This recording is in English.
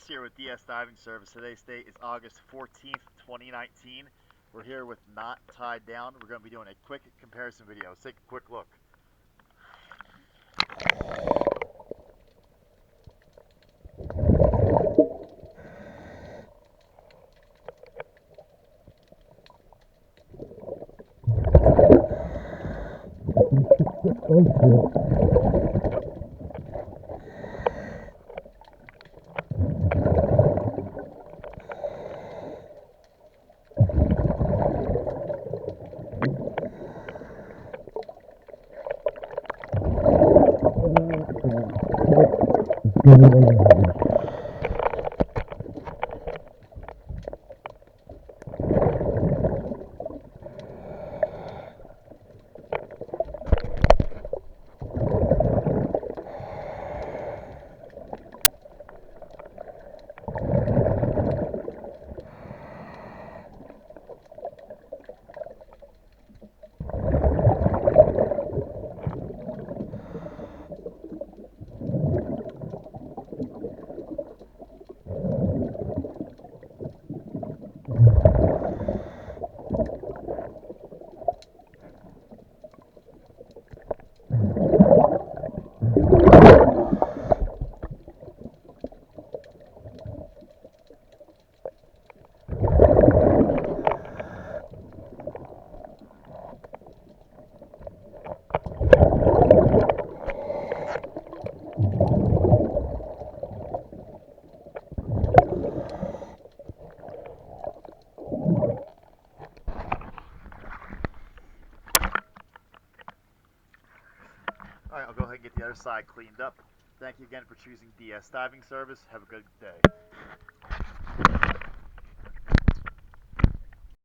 Chris here with DS Diving Service. Today's date is August 14th, 2019. We're here with Not Tied Down. We're going to be doing a quick comparison video. Let's take a quick look. Alright, I'll go ahead and get the other side cleaned up. Thank you again for choosing DS Diving Service. Have a good day.